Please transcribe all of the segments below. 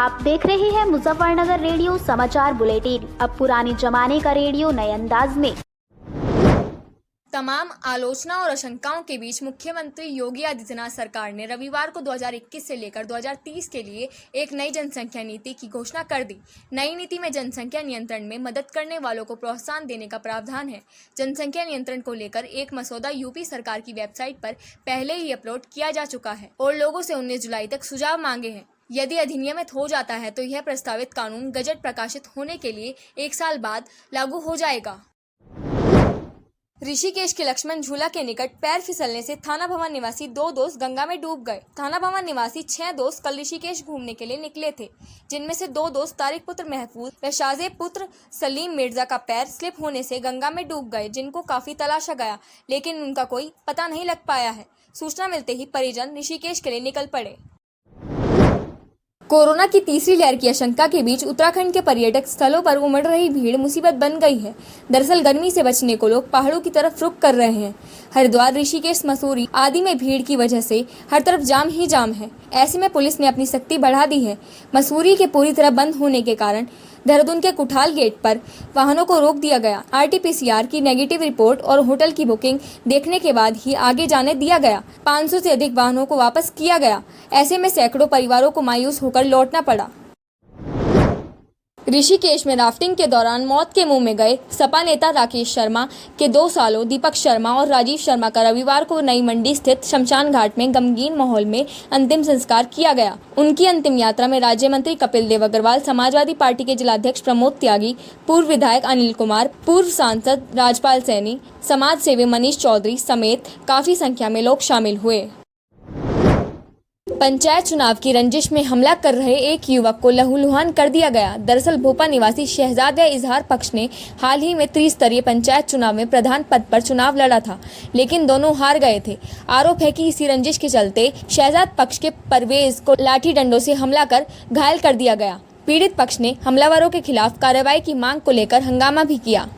आप देख रहे हैं मुजफ्फरनगर रेडियो समाचार बुलेटिन। अब पुराने जमाने का रेडियो नए अंदाज में। तमाम आलोचना और आशंकाओं के बीच मुख्यमंत्री योगी आदित्यनाथ सरकार ने रविवार को 2021 से लेकर 2030 के लिए एक नई जनसंख्या नीति की घोषणा कर दी। नई नीति में जनसंख्या नियंत्रण में मदद करने वालों को प्रोत्साहन देने का प्रावधान है। जनसंख्या नियंत्रण को लेकर एक मसौदा यूपी सरकार की वेबसाइट पर पहले ही अपलोड किया जा चुका है और लोगों से 19 जुलाई तक सुझाव मांगे हैं। यदि अधिनियमित हो जाता है तो यह प्रस्तावित कानून गजट प्रकाशित होने के लिए 1 साल बाद लागू हो जाएगा। ऋषिकेश के लक्ष्मण झूला के निकट पैर फिसलने से थाना भवन निवासी 2 दोस्त गंगा में डूब गए। थाना भवन निवासी 6 दोस्त कल ऋषिकेश घूमने के लिए निकले थे, जिनमें से 2 दोस्त तारिक पुत्र महफूज व शाहजेब पुत्र सलीम मिर्जा का पैर स्लिप होने से गंगा में डूब गए, जिनको काफी तलाशा गया लेकिन उनका कोई पता नहीं लग पाया है। सूचना मिलते ही परिजन ऋषिकेश के लिए निकल पड़े। कोरोना की तीसरी लहर की आशंका के बीच उत्तराखंड के पर्यटक स्थलों पर उमड़ रही भीड़ मुसीबत बन गई है। दरअसल गर्मी से बचने को लोग पहाड़ों की तरफ रुख कर रहे हैं। हरिद्वार, ऋषिकेश, मसूरी आदि में भीड़ की वजह से हर तरफ जाम ही जाम है। ऐसे में पुलिस ने अपनी सख्ती बढ़ा दी है। मसूरी के पूरी तरह बंद होने के कारण देहरादून के कुठाल गेट पर वाहनों को रोक दिया गया। RT-PCR की नेगेटिव रिपोर्ट और होटल की बुकिंग देखने के बाद ही आगे जाने दिया गया। 500 से अधिक वाहनों को वापस किया गया। ऐसे में सैकड़ों परिवारों को मायूस होकर लौटना पड़ा। ऋषिकेश में राफ्टिंग के दौरान मौत के मुंह में गए सपा नेता राकेश शर्मा के 2 सालों दीपक शर्मा और राजीव शर्मा का रविवार को नई मंडी स्थित शमशान घाट में गमगीन माहौल में अंतिम संस्कार किया गया। उनकी अंतिम यात्रा में राज्य मंत्री कपिल देव अग्रवाल, समाजवादी पार्टी के जिलाध्यक्ष प्रमोद त्यागी, पूर्व विधायक अनिल कुमार, पूर्व सांसद राजपाल सैनी, समाज सेवी मनीष चौधरी समेत काफी संख्या में लोग शामिल हुए। पंचायत चुनाव की रंजिश में हमला कर रहे एक युवक को लहूलुहान कर दिया गया। दरअसल भोपा निवासी शहजाद व इजहार पक्ष ने हाल ही में त्रिस्तरीय पंचायत चुनाव में प्रधान पद पर चुनाव लड़ा था, लेकिन दोनों हार गए थे। आरोप है कि इसी रंजिश के चलते शहजाद पक्ष के परवेज को लाठी डंडों से हमला कर घायल कर दिया गया। पीड़ित पक्ष ने हमलावरों के खिलाफ कार्रवाई की मांग को लेकर हंगामा भी किया।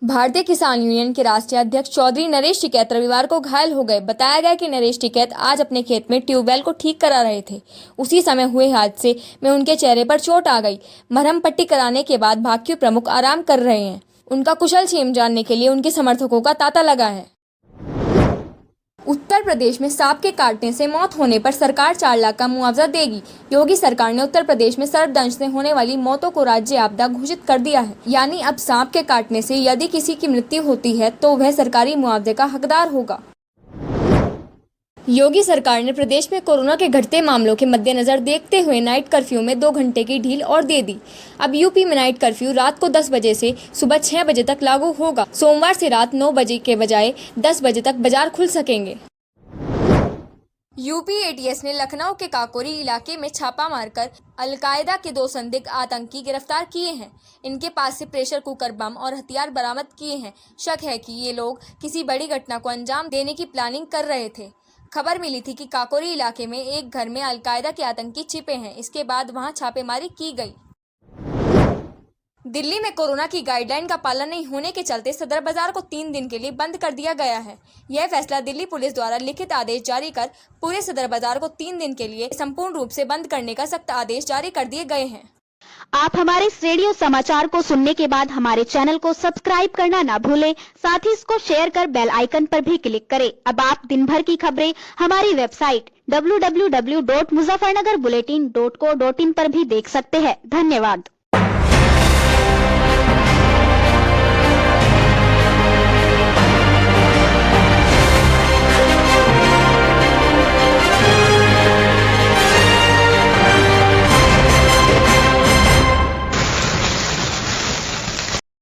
भारतीय किसान यूनियन के राष्ट्रीय अध्यक्ष चौधरी नरेश टिकैत रविवार को घायल हो गए। बताया गया कि नरेश टिकैत आज अपने खेत में ट्यूबवेल को ठीक करा रहे थे। उसी समय हुए हादसे में उनके चेहरे पर चोट आ गई। मरहम पट्टी कराने के बाद भाजपा प्रमुख आराम कर रहे हैं। उनका कुशल क्षेम जानने के लिए उनके समर्थकों का तांता लगा है। उत्तर प्रदेश में सांप के काटने से मौत होने पर सरकार 4 लाख का मुआवजा देगी। योगी सरकार ने उत्तर प्रदेश में सर्पदंश से होने वाली मौतों को राज्य आपदा घोषित कर दिया है। यानी अब सांप के काटने से यदि किसी की मृत्यु होती है तो वह सरकारी मुआवजे का हकदार होगा। योगी सरकार ने प्रदेश में कोरोना के घटते मामलों के मद्देनजर देखते हुए नाइट कर्फ्यू में 2 घंटे की ढील और दे दी। अब यूपी में नाइट कर्फ्यू रात को 10 बजे से सुबह 6 बजे तक लागू होगा। सोमवार से रात 9 बजे के बजाय 10 बजे तक बाजार खुल सकेंगे। यूपी ATS ने लखनऊ के काकोरी इलाके में छापा मारकर अलकायदा के 2 संदिग्ध आतंकी गिरफ्तार किए हैं। इनके पास से प्रेशर कुकर, बम और हथियार बरामद किए हैं। शक है कि ये लोग किसी बड़ी घटना को अंजाम देने की प्लानिंग कर रहे थे। खबर मिली थी कि काकोरी इलाके में एक घर में अलकायदा के आतंकी छिपे हैं। इसके बाद वहां छापेमारी की गई। दिल्ली में कोरोना की गाइडलाइन का पालन नहीं होने के चलते सदर बाजार को 3 दिन के लिए बंद कर दिया गया है। यह फैसला दिल्ली पुलिस द्वारा लिखित आदेश जारी कर पूरे सदर बाजार को 3 दिन के लिए संपूर्ण रूप से बंद करने का सख्त आदेश जारी कर दिए गए हैं। आप हमारे इस रेडियो समाचार को सुनने के बाद हमारे चैनल को सब्सक्राइब करना ना भूलें। साथ ही इसको शेयर कर बेल आइकन पर भी क्लिक करें। अब आप दिन भर की खबरें हमारी वेबसाइट www.muzaffarnagarBulletin.co.in पर भी देख सकते हैं। धन्यवाद।